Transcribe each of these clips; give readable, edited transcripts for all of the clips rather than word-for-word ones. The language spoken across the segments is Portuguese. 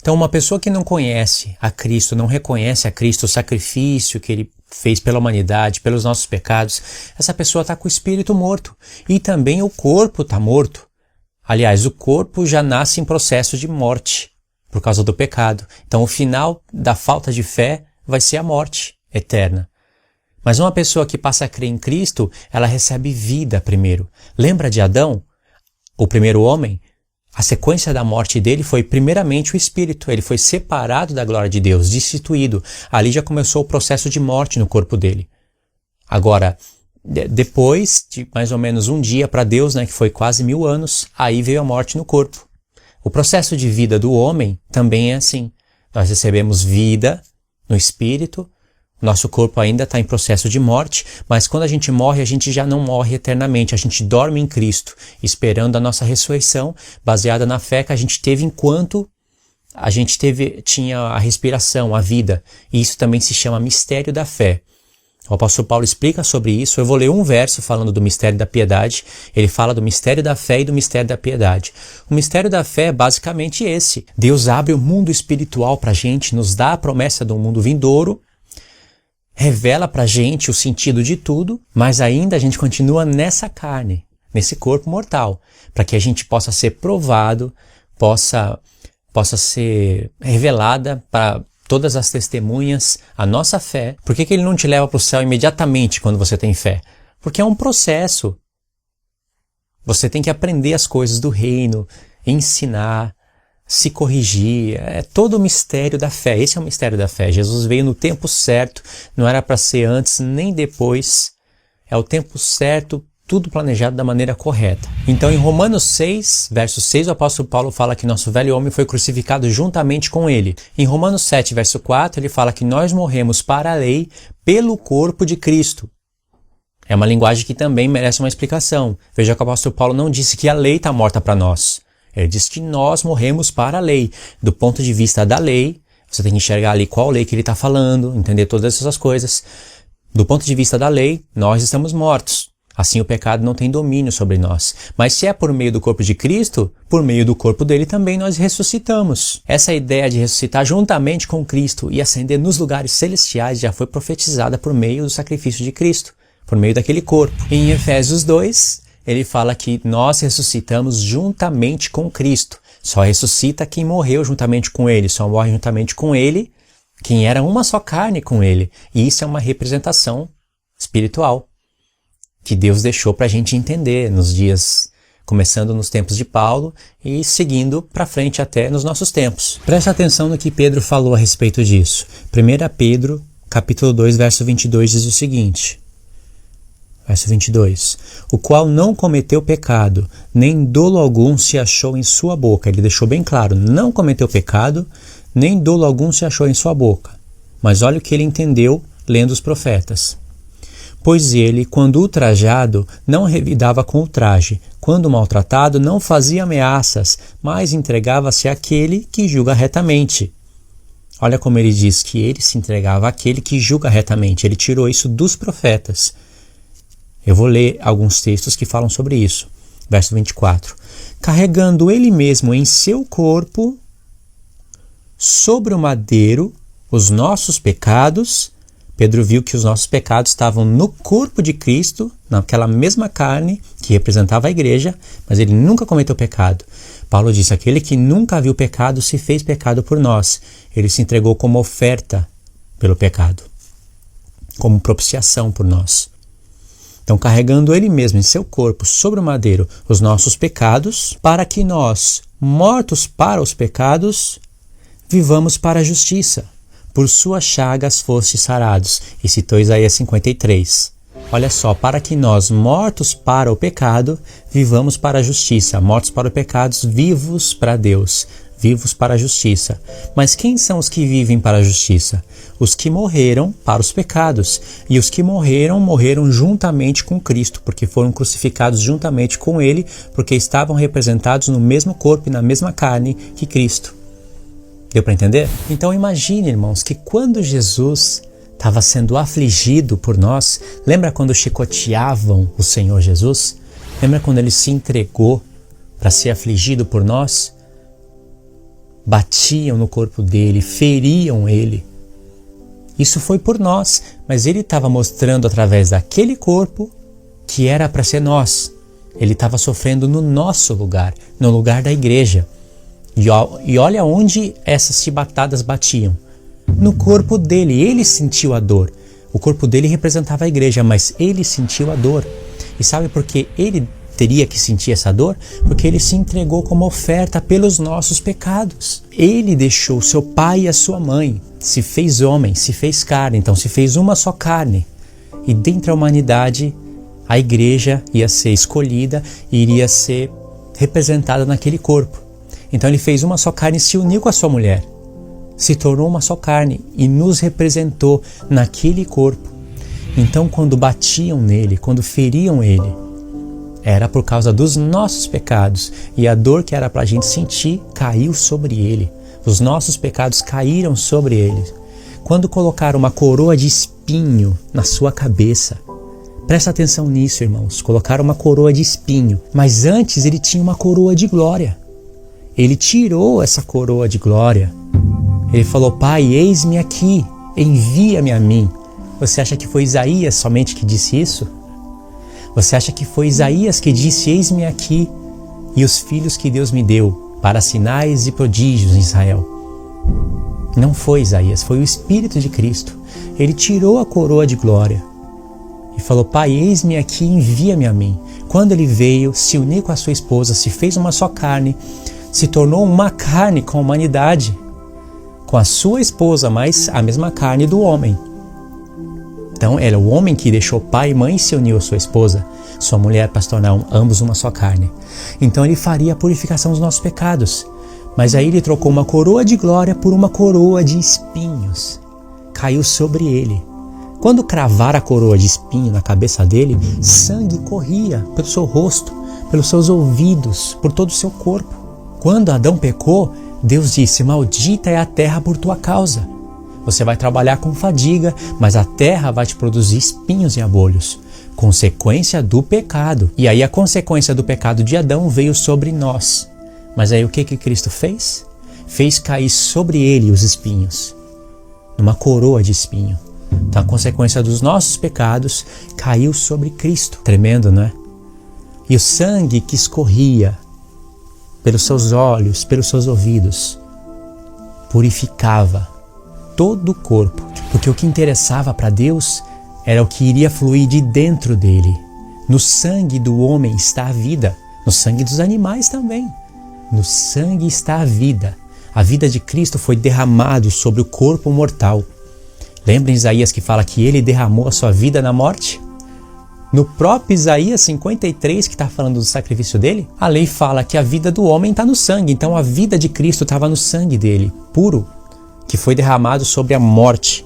Então uma pessoa que não conhece a Cristo, não reconhece a Cristo, o sacrifício que Ele fez pela humanidade, pelos nossos pecados, essa pessoa está com o espírito morto. E também o corpo está morto. Aliás, o corpo já nasce em processo de morte por causa do pecado. Então o final da falta de fé vai ser a morte eterna. Mas uma pessoa que passa a crer em Cristo, ela recebe vida primeiro. Lembra de Adão? O primeiro homem? A sequência da morte dele foi primeiramente o espírito. Ele foi separado da glória de Deus, destituído. Ali já começou o processo de morte no corpo dele. Agora, depois de mais ou menos um dia para Deus, que foi quase 1000 anos, aí veio a morte no corpo. O processo de vida do homem também é assim. Nós recebemos vida no espírito, nosso corpo ainda está em processo de morte, mas quando a gente morre, a gente já não morre eternamente, a gente dorme em Cristo, esperando a nossa ressurreição, baseada na fé que a gente teve enquanto a gente tinha a respiração, a vida. E isso também se chama mistério da fé. O apóstolo Paulo explica sobre isso. Eu vou ler um verso falando do mistério da piedade. Ele fala do mistério da fé e do mistério da piedade. O mistério da fé é basicamente esse. Deus abre o mundo espiritual para a gente, nos dá a promessa do mundo vindouro, revela para a gente o sentido de tudo, mas ainda a gente continua nessa carne, nesse corpo mortal, para que a gente possa ser provado, possa ser revelada para todas as testemunhas, a nossa fé. Por que Ele não te leva para o céu imediatamente quando você tem fé? Porque é um processo. Você tem que aprender as coisas do reino, ensinar, se corrigir. É todo o mistério da fé. Esse é o mistério da fé. Jesus veio no tempo certo, não era para ser antes nem depois. É o tempo certo, tudo planejado da maneira correta. Então em Romanos 6, verso 6, o apóstolo Paulo fala que nosso velho homem foi crucificado juntamente com ele. Em Romanos 7, verso 4, ele fala que nós morremos para a lei pelo corpo de Cristo. É uma linguagem que também merece uma explicação. Veja que o apóstolo Paulo não disse que a lei está morta para nós. Ele disse que nós morremos para a lei. Do ponto de vista da lei, você tem que enxergar ali qual lei que ele está falando, entender todas essas coisas. Do ponto de vista da lei, nós estamos mortos. Assim o pecado não tem domínio sobre nós. Mas se é por meio do corpo de Cristo, por meio do corpo dele também nós ressuscitamos. Essa ideia de ressuscitar juntamente com Cristo e ascender nos lugares celestiais já foi profetizada por meio do sacrifício de Cristo, por meio daquele corpo. Em Efésios 2, ele fala que nós ressuscitamos juntamente com Cristo. Só ressuscita quem morreu juntamente com ele, só morre juntamente com ele quem era uma só carne com ele. E isso é uma representação espiritual que Deus deixou para a gente entender nos dias, começando nos tempos de Paulo e seguindo para frente até nos nossos tempos. Preste atenção no que Pedro falou a respeito disso. 1 Pedro, capítulo 2, verso 22 diz o seguinte, verso 22, o qual não cometeu pecado, nem dolo algum se achou em sua boca. Ele deixou bem claro, não cometeu pecado, nem dolo algum se achou em sua boca. Mas olha o que ele entendeu lendo os profetas. Pois ele, quando ultrajado, não revidava com ultraje, quando maltratado, não fazia ameaças, mas entregava-se àquele que julga retamente. Olha como ele diz que ele se entregava àquele que julga retamente. Ele tirou isso dos profetas. Eu vou ler alguns textos que falam sobre isso. Verso 24. Carregando ele mesmo em seu corpo, sobre o madeiro, os nossos pecados. Pedro viu que os nossos pecados estavam no corpo de Cristo, naquela mesma carne que representava a igreja, mas ele nunca cometeu pecado. Paulo disse, aquele que nunca viu pecado se fez pecado por nós. Ele se entregou como oferta pelo pecado, como propiciação por nós. Então, carregando ele mesmo em seu corpo sobre o madeiro os nossos pecados, para que nós, mortos para os pecados, vivamos para a justiça. Por suas chagas fostes sarados. E citou Isaías 53. Olha só, para que nós, mortos para o pecado, vivamos para a justiça. Mortos para o pecado, vivos para Deus. Vivos para a justiça. Mas quem são os que vivem para a justiça? Os que morreram para os pecados. E os que morreram, morreram juntamente com Cristo, porque foram crucificados juntamente com Ele, porque estavam representados no mesmo corpo e na mesma carne que Cristo. Deu para entender? Então imagine, irmãos, que quando Jesus estava sendo afligido por nós, lembra quando chicoteavam o Senhor Jesus? Lembra quando Ele se entregou para ser afligido por nós? batiam no corpo dele, feriam ele. Isso foi por nós, mas ele estava mostrando através daquele corpo que era para ser nós. Ele estava sofrendo no nosso lugar, no lugar da igreja. E olha onde essas chibatadas batiam. No corpo dele, ele sentiu a dor. O corpo dele representava a igreja, mas ele sentiu a dor. E sabe por que ele teria que sentir essa dor? Porque ele se entregou como oferta pelos nossos pecados. Ele deixou seu pai e a sua mãe, se fez homem, se fez carne, então se fez uma só carne. E dentre a humanidade, a igreja ia ser escolhida e iria ser representada naquele corpo. Então ele fez uma só carne e se uniu com a sua mulher. Se tornou uma só carne e nos representou naquele corpo. Então quando batiam nele, quando feriam ele, era por causa dos nossos pecados. E a dor que era para a gente sentir caiu sobre ele. Os nossos pecados caíram sobre ele. Quando colocaram uma coroa de espinho na sua cabeça, presta atenção nisso, irmãos. Colocaram uma coroa de espinho. Mas antes ele tinha uma coroa de glória. Ele tirou essa coroa de glória. Ele falou: Pai, eis-me aqui, envia-me a mim. Você acha que foi Isaías somente que disse isso? Você acha que foi Isaías que disse: eis-me aqui e os filhos que Deus me deu para sinais e prodígios em Israel? Não foi Isaías, foi o Espírito de Cristo. Ele tirou a coroa de glória e falou: Pai, eis-me aqui, envia-me a mim. Quando ele veio, se uniu com a sua esposa, se fez uma só carne, se tornou uma carne com a humanidade, com a sua esposa, mas a mesma carne do homem. Então era o homem que deixou pai e mãe e se uniu à sua esposa, sua mulher, para se tornar ambos uma só carne. Então ele faria a purificação dos nossos pecados. Mas aí ele trocou uma coroa de glória por uma coroa de espinhos. Caiu sobre ele. Quando cravaram a coroa de espinho na cabeça dele, sangue corria pelo seu rosto, pelos seus ouvidos, por todo o seu corpo. Quando Adão pecou, Deus disse: maldita é a terra por tua causa. Você vai trabalhar com fadiga, mas a terra vai te produzir espinhos e abolhos. Consequência do pecado. E aí a consequência do pecado de Adão veio sobre nós. Mas aí o que Cristo fez? Fez cair sobre ele os espinhos. Numa coroa de espinho. Então a consequência dos nossos pecados caiu sobre Cristo. Tremendo, não é? E o sangue que escorria pelos seus olhos, pelos seus ouvidos, purificava todo o corpo. Porque o que interessava para Deus era o que iria fluir de dentro dele. No sangue do homem está a vida. No sangue dos animais também. No sangue está a vida. A vida de Cristo foi derramada sobre o corpo mortal. Lembra Isaías que fala que ele derramou a sua vida na morte? No próprio Isaías 53, que está falando do sacrifício dele, a lei fala que a vida do homem está no sangue. Então a vida de Cristo estava no sangue dele, puro, que foi derramado sobre a morte,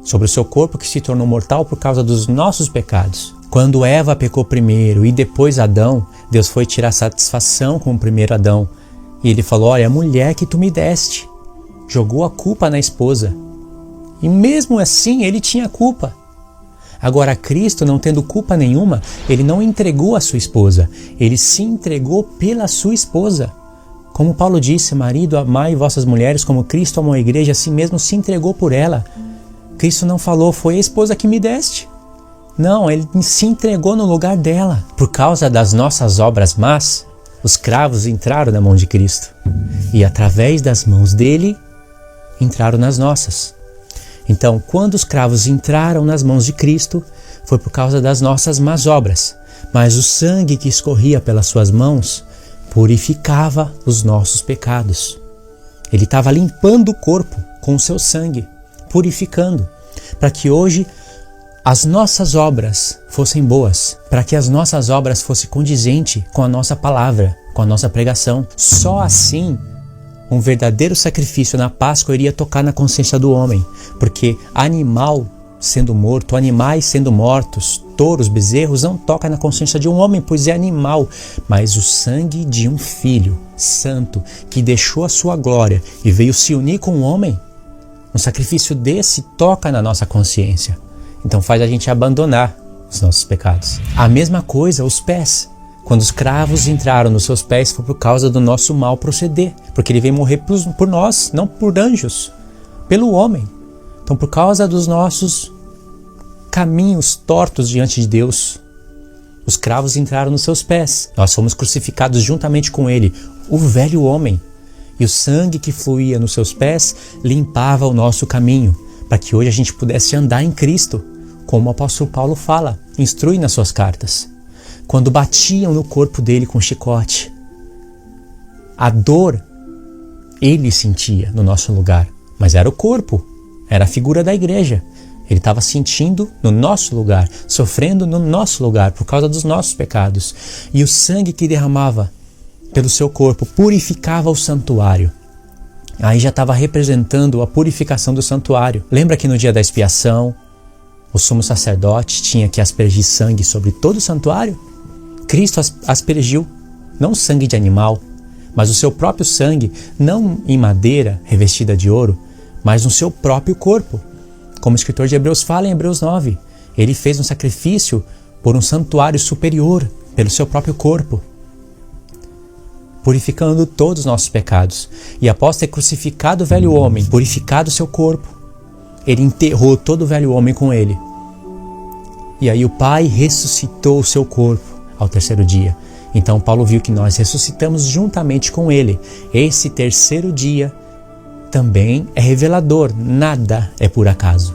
sobre o seu corpo que se tornou mortal por causa dos nossos pecados. Quando Eva pecou primeiro e depois Adão, Deus foi tirar satisfação com o primeiro Adão. E ele falou: olha, a mulher que tu me deste. Jogou a culpa na esposa. E mesmo assim ele tinha culpa. Agora Cristo, não tendo culpa nenhuma, ele não entregou a sua esposa. Ele se entregou pela sua esposa. Como Paulo disse: marido, amai vossas mulheres como Cristo amou a igreja, assim mesmo se entregou por ela. Cristo não falou: foi a esposa que me deste. Não, ele se entregou no lugar dela. Por causa das nossas obras más, os cravos entraram na mão de Cristo. E através das mãos dele, entraram nas nossas. Então, quando os cravos entraram nas mãos de Cristo, foi por causa das nossas más obras. Mas o sangue que escorria pelas suas mãos purificava os nossos pecados. Ele estava limpando o corpo com o seu sangue, purificando, para que hoje as nossas obras fossem boas, para que as nossas obras fossem condizentes com a nossa palavra, com a nossa pregação. Só assim um verdadeiro sacrifício na Páscoa iria tocar na consciência do homem, porque animal sendo morto, animais sendo mortos, touros, bezerros, não toca na consciência de um homem, pois é animal. Mas o sangue de um filho santo que deixou a sua glória e veio se unir com o homem, um sacrifício desse toca na nossa consciência. Então faz a gente abandonar os nossos pecados. A mesma coisa os pés. Quando os cravos entraram nos seus pés foi por causa do nosso mal proceder, porque ele veio morrer por nós, não por anjos, pelo homem. Então, por causa dos nossos caminhos tortos diante de Deus, os cravos entraram nos seus pés. Nós fomos crucificados juntamente com ele, o velho homem. E o sangue que fluía nos seus pés limpava o nosso caminho, para que hoje a gente pudesse andar em Cristo, como o apóstolo Paulo fala, instrui nas suas cartas. Quando batiam no corpo dele com chicote, a dor ele sentia no nosso lugar, mas era o corpo, era a figura da igreja. Ele estava sentindo no nosso lugar, sofrendo no nosso lugar por causa dos nossos pecados. E o sangue que derramava pelo seu corpo purificava o santuário. Aí já estava representando a purificação do santuário. Lembra que no dia da expiação, o sumo sacerdote tinha que aspergir sangue sobre todo o santuário? Cristo aspergiu, não sangue de animal, mas o seu próprio sangue, não em madeira revestida de ouro, mas no seu próprio corpo. Como o escritor de Hebreus fala em Hebreus 9, ele fez um sacrifício por um santuário superior, pelo seu próprio corpo, purificando todos os nossos pecados. E após ter crucificado o velho homem, purificado o seu corpo, ele enterrou todo o velho homem com ele. E aí o Pai ressuscitou o seu corpo ao terceiro dia. Então Paulo viu que nós ressuscitamos juntamente com ele. Esse terceiro dia também é revelador, nada é por acaso.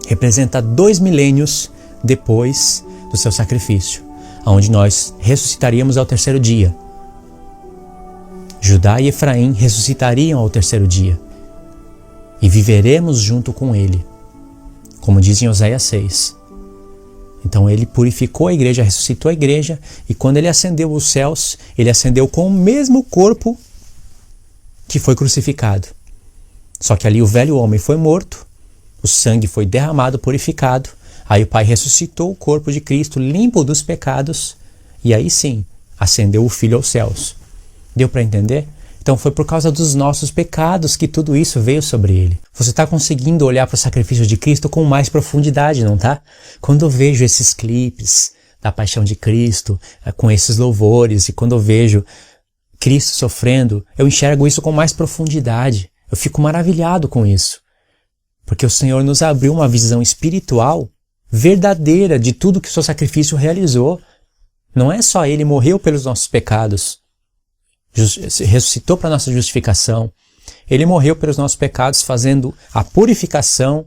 Representa 2 milênios depois do seu sacrifício, onde nós ressuscitaríamos ao terceiro dia. Judá e Efraim ressuscitariam ao terceiro dia e viveremos junto com ele, como diz em Oséias 6. Então ele purificou a igreja, ressuscitou a igreja, e quando ele ascendeu aos céus, ele ascendeu com o mesmo corpo que foi crucificado. Só que ali o velho homem foi morto, o sangue foi derramado, purificado, aí o Pai ressuscitou o corpo de Cristo, limpo dos pecados, e aí sim, ascendeu o Filho aos céus. Deu para entender? Então foi por causa dos nossos pecados que tudo isso veio sobre ele. Você está conseguindo olhar para o sacrifício de Cristo com mais profundidade, não tá? Quando eu vejo esses clipes da paixão de Cristo, com esses louvores, e quando eu vejo Cristo sofrendo, eu enxergo isso com mais profundidade. Eu fico maravilhado com isso. Porque o Senhor nos abriu uma visão espiritual verdadeira de tudo que o seu sacrifício realizou. Não é só ele morreu pelos nossos pecados, ressuscitou para a nossa justificação. Ele morreu pelos nossos pecados, fazendo a purificação,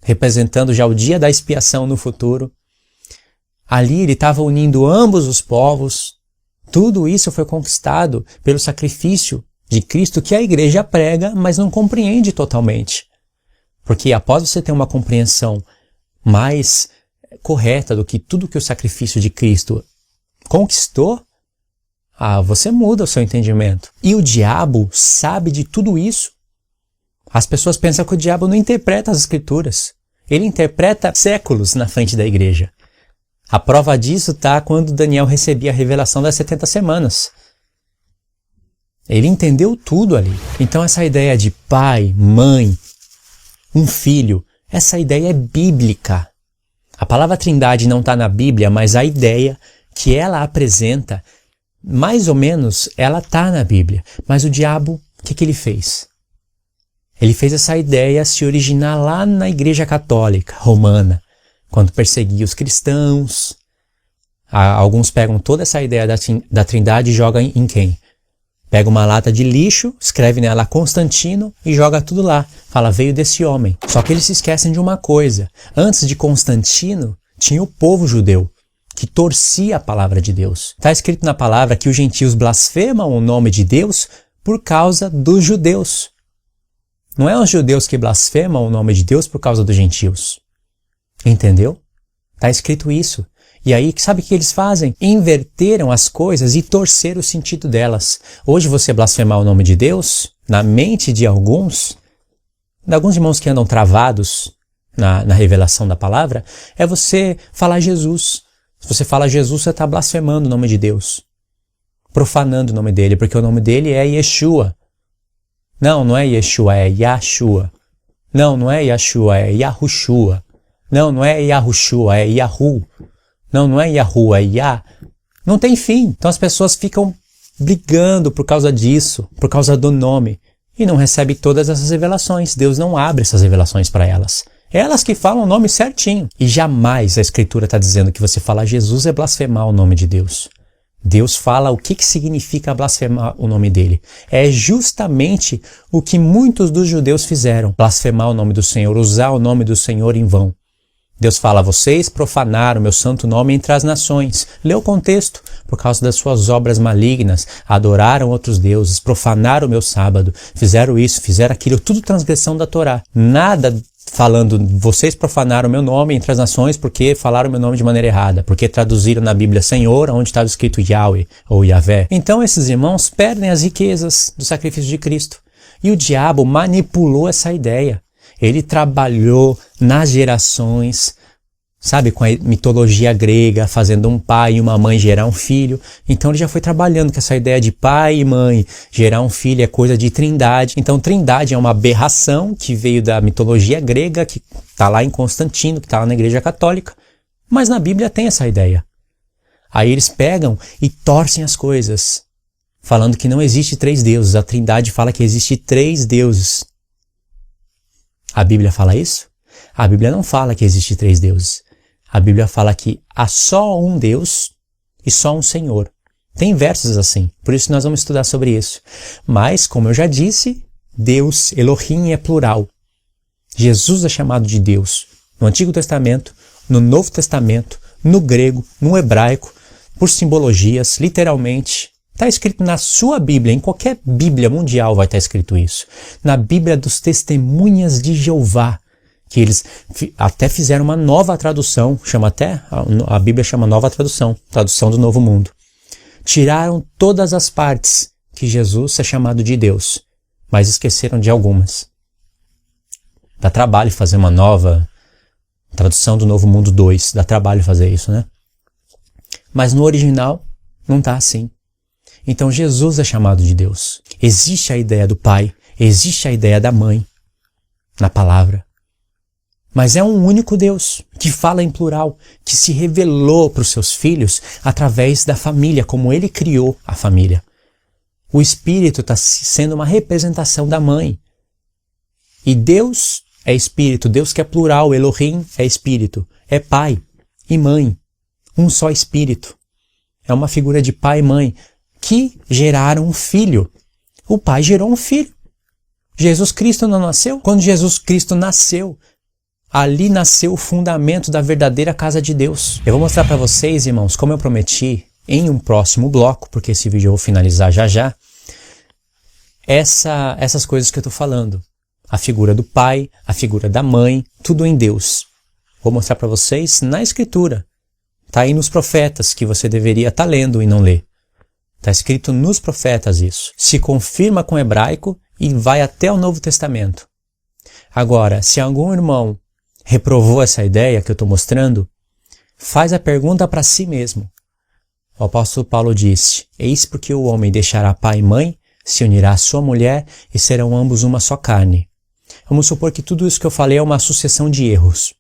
representando já o dia da expiação no futuro. Ali ele estava unindo ambos os povos. Tudo isso foi conquistado pelo sacrifício de Cristo que a igreja prega, mas não compreende totalmente. Porque após você ter uma compreensão mais correta do que tudo que o sacrifício de Cristo conquistou, você muda o seu entendimento. E o diabo sabe de tudo isso. As pessoas pensam que o diabo não interpreta as escrituras. Ele interpreta séculos na frente da igreja. A prova disso está quando Daniel recebia a revelação das 70 semanas. Ele entendeu tudo ali. Então essa ideia de pai, mãe, um filho, essa ideia é bíblica. A palavra trindade não está na Bíblia, mas a ideia que ela apresenta, mais ou menos, ela está na Bíblia. Mas o diabo, o que ele fez? Ele fez essa ideia se originar lá na Igreja Católica Romana, quando perseguia os cristãos. Alguns pegam toda essa ideia da trindade e jogam em quem? Pega uma lata de lixo, escreve nela Constantino e joga tudo lá. Fala, veio desse homem. Só que eles se esquecem de uma coisa. Antes de Constantino, tinha o povo judeu, que torcia a palavra de Deus. Está escrito na palavra que os gentios blasfemam o nome de Deus por causa dos judeus. Não é os judeus que blasfemam o nome de Deus por causa dos gentios. Entendeu? Está escrito isso. E aí, sabe o que eles fazem? Inverteram as coisas e torceram o sentido delas. Hoje você blasfemar o nome de Deus, na mente de alguns irmãos que andam travados na revelação da palavra, é você falar Jesus. Se você fala Jesus, você está blasfemando o nome de Deus. Profanando o nome dele, porque o nome dele é Yeshua. Não é Yeshua, é Yahshua. Não é Yahshua, é Yahushua. Não é Yahushua, é Yahu. Não é Yahu, é Yah. Não tem fim. Então as pessoas ficam brigando por causa disso, por causa do nome, e não recebem todas essas revelações. Deus não abre essas revelações para elas. Elas que falam o nome certinho. E jamais a Escritura está dizendo que você falar Jesus é blasfemar o nome de Deus. Deus fala o que significa blasfemar o nome dele. É justamente o que muitos dos judeus fizeram. Blasfemar o nome do Senhor, usar o nome do Senhor em vão. Deus fala, vocês profanaram meu santo nome entre as nações. Lê o contexto. Por causa das suas obras malignas, adoraram outros deuses, profanaram o meu sábado, fizeram isso, fizeram aquilo, tudo transgressão da Torá. Nada falando, vocês profanaram meu nome entre as nações porque falaram meu nome de maneira errada, porque traduziram na Bíblia Senhor, onde estava escrito Yahweh ou Yahvé. Então esses irmãos perdem as riquezas do sacrifício de Cristo. E o diabo manipulou essa ideia. Ele trabalhou nas gerações, sabe, com a mitologia grega, fazendo um pai e uma mãe gerar um filho. Então ele já foi trabalhando com essa ideia de pai e mãe, gerar um filho é coisa de trindade. Então trindade é uma aberração que veio da mitologia grega, que está lá em Constantino, que está lá na Igreja Católica. Mas na Bíblia tem essa ideia. Aí eles pegam e torcem as coisas, falando que não existe 3 deuses. A trindade fala que existe 3 deuses. A Bíblia fala isso? A Bíblia não fala que existe 3 deuses. A Bíblia fala que há só um Deus e só um Senhor. Tem versos assim, por isso nós vamos estudar sobre isso. Mas, como eu já disse, Deus, Elohim, é plural. Jesus é chamado de Deus no Antigo Testamento, no Novo Testamento, no grego, no hebraico, por simbologias, literalmente. Está escrito na sua Bíblia, em qualquer Bíblia mundial vai estar escrito isso. Na Bíblia dos Testemunhas de Jeová, que eles até fizeram uma nova tradução, a Bíblia chama nova tradução, tradução do Novo Mundo. Tiraram todas as partes que Jesus é chamado de Deus, mas esqueceram de algumas. Dá trabalho fazer uma nova tradução do Novo Mundo 2, dá trabalho fazer isso, né? Mas no original não está assim. Então Jesus é chamado de Deus. Existe a ideia do Pai, existe a ideia da Mãe na palavra. Mas é um único Deus, que fala em plural, que se revelou para os seus filhos através da família, como ele criou a família. O Espírito está sendo uma representação da Mãe. E Deus é Espírito, Deus que é plural, Elohim é Espírito, é Pai e Mãe, um só Espírito. É uma figura de pai e mãe que geraram um filho. O pai gerou um filho. Jesus Cristo não nasceu? Quando Jesus Cristo nasceu, ali nasceu o fundamento da verdadeira casa de Deus. Eu vou mostrar para vocês, irmãos, como eu prometi em um próximo bloco, porque esse vídeo eu vou finalizar já já, essas coisas que eu estou falando. A figura do pai, a figura da mãe, tudo em Deus. Vou mostrar para vocês na Escritura. Está aí nos profetas, que você deveria estar lendo e não ler. Está escrito nos profetas isso. Se confirma com o hebraico e vai até o Novo Testamento. Agora, se algum irmão reprovou essa ideia que eu estou mostrando, faz a pergunta para si mesmo. O apóstolo Paulo disse: eis porque o homem deixará pai e mãe, se unirá à sua mulher e serão ambos uma só carne. Vamos supor que tudo isso que eu falei é uma sucessão de erros.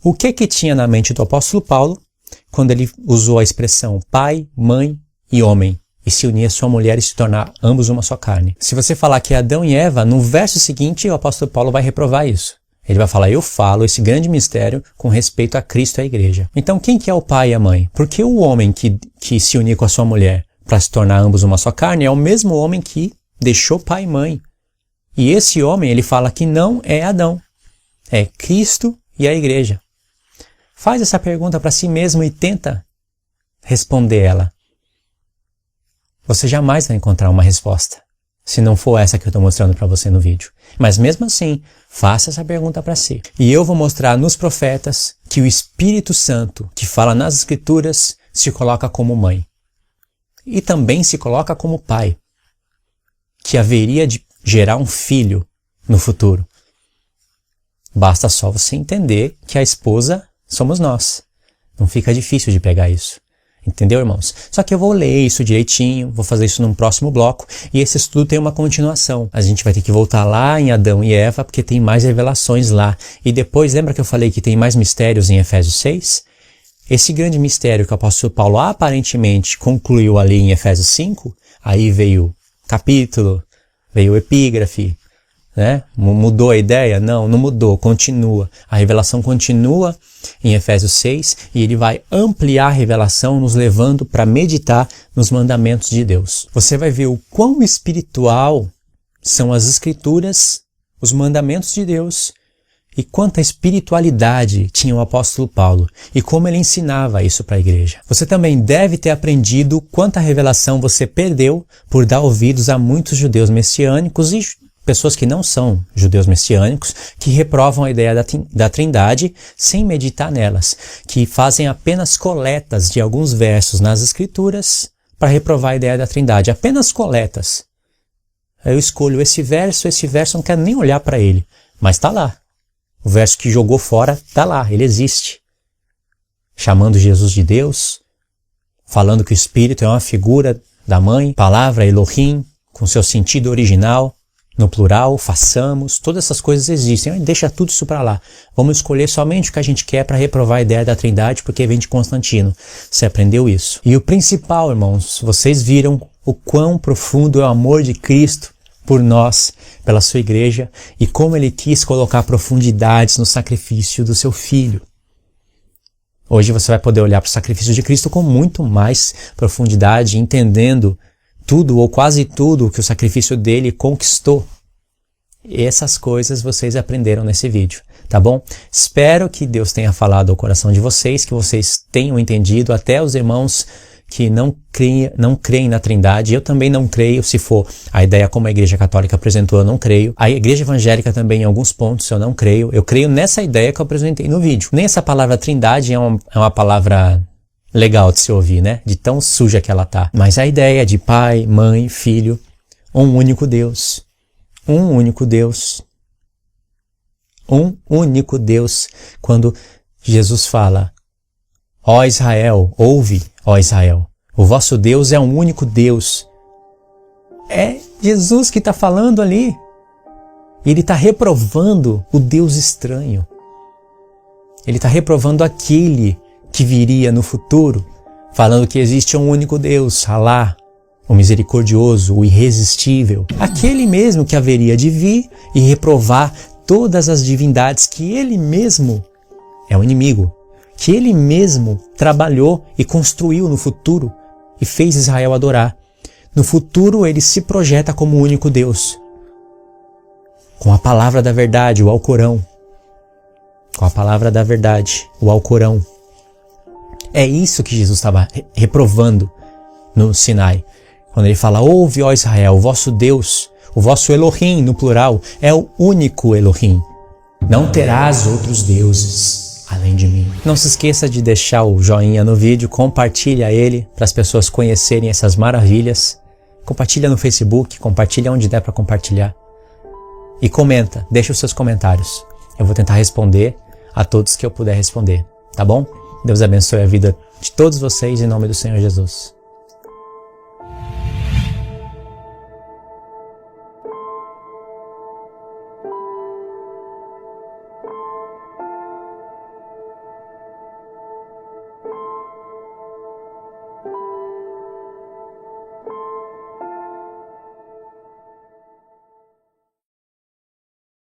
O que tinha na mente do apóstolo Paulo quando ele usou a expressão pai, mãe e homem, e se unir à sua mulher e se tornar ambos uma só carne? Se você falar que é Adão e Eva, no verso seguinte o apóstolo Paulo vai reprovar isso. Ele vai falar: eu falo esse grande mistério com respeito a Cristo e à igreja. Então quem que é o pai e a mãe? Porque o homem que se unir com a sua mulher para se tornar ambos uma só carne é o mesmo homem que deixou pai e mãe. E esse homem, ele fala que não é Adão, é Cristo e a igreja. Faz essa pergunta para si mesmo e tenta responder ela. Você jamais vai encontrar uma resposta, se não for essa que eu estou mostrando para você no vídeo. Mas mesmo assim, faça essa pergunta para si. E eu vou mostrar nos profetas que o Espírito Santo, que fala nas Escrituras, se coloca como mãe. E também se coloca como pai, que haveria de gerar um filho no futuro. Basta só você entender que a esposa somos nós. Não fica difícil de pegar isso. Entendeu, irmãos? Só que eu vou ler isso direitinho, vou fazer isso num próximo bloco, e esse estudo tem uma continuação. A gente vai ter que voltar lá em Adão e Eva, porque tem mais revelações lá. E depois, lembra que eu falei que tem mais mistérios em Efésios 6? esse grande mistério que o apóstolo Paulo aparentemente concluiu ali em Efésios 5, aí veio capítulo, veio epígrafe, né? Mudou a ideia? Não mudou, continua. A revelação continua em Efésios 6 e ele vai ampliar a revelação, nos levando para meditar nos mandamentos de Deus. Você vai ver o quão espiritual são as Escrituras, os mandamentos de Deus, e quanta espiritualidade tinha o apóstolo Paulo e como ele ensinava isso para a igreja. Você também deve ter aprendido quanta revelação você perdeu por dar ouvidos a muitos judeus messiânicos e pessoas que não são judeus messiânicos, que reprovam a ideia da Trindade sem meditar nelas, que fazem apenas coletas de alguns versos nas Escrituras para reprovar a ideia da Trindade, apenas coletas. Eu escolho esse verso não quero nem olhar para ele, mas está lá. O verso que jogou fora está lá, ele existe. Chamando Jesus de Deus, falando que o Espírito é uma figura da mãe, palavra Elohim, com seu sentido original, no plural, façamos, todas essas coisas existem. Deixa tudo isso para lá. Vamos escolher somente o que a gente quer para reprovar a ideia da Trindade, porque vem de Constantino. Você aprendeu isso. E o principal, irmãos, vocês viram o quão profundo é o amor de Cristo por nós, pela sua igreja, e como ele quis colocar profundidades no sacrifício do seu Filho. Hoje você vai poder olhar para o sacrifício de Cristo com muito mais profundidade, entendendo tudo ou quase tudo que o sacrifício dele conquistou. E essas coisas vocês aprenderam nesse vídeo, tá bom? Espero que Deus tenha falado ao coração de vocês, que vocês tenham entendido, até os irmãos que não creem na Trindade. Eu também não creio, se for a ideia como a Igreja Católica apresentou, eu não creio. A Igreja Evangélica também, em alguns pontos, eu não creio. Eu creio nessa ideia que eu apresentei no vídeo. Nem essa palavra Trindade é uma palavra legal de se ouvir, né? De tão suja que ela tá. Mas a ideia de Pai, Mãe, Filho, um único Deus. Um único Deus. Um único Deus. Quando Jesus fala: ó Israel, ouve, ó Israel, o vosso Deus é um único Deus. É Jesus que está falando ali. Ele está reprovando o Deus estranho. Ele está reprovando aquele que viria no futuro, falando que existe um único Deus, Alá, o misericordioso, o irresistível. Aquele mesmo que haveria de vir e reprovar todas as divindades que ele mesmo é o inimigo, que ele mesmo trabalhou e construiu no futuro e fez Israel adorar. No futuro ele se projeta como o único Deus, com a palavra da verdade, o Alcorão. Com a palavra da verdade, o Alcorão. É isso que Jesus estava reprovando no Sinai. Quando ele fala: ouve, ó Israel, o vosso Deus, o vosso Elohim, no plural, é o único Elohim. Não terás outros deuses além de mim. Não se esqueça de deixar o joinha no vídeo, compartilha ele para as pessoas conhecerem essas maravilhas. Compartilha no Facebook, compartilha onde der para compartilhar. E comenta, deixa os seus comentários. Eu vou tentar responder a todos que eu puder responder, tá bom? Deus abençoe a vida de todos vocês em nome do Senhor Jesus.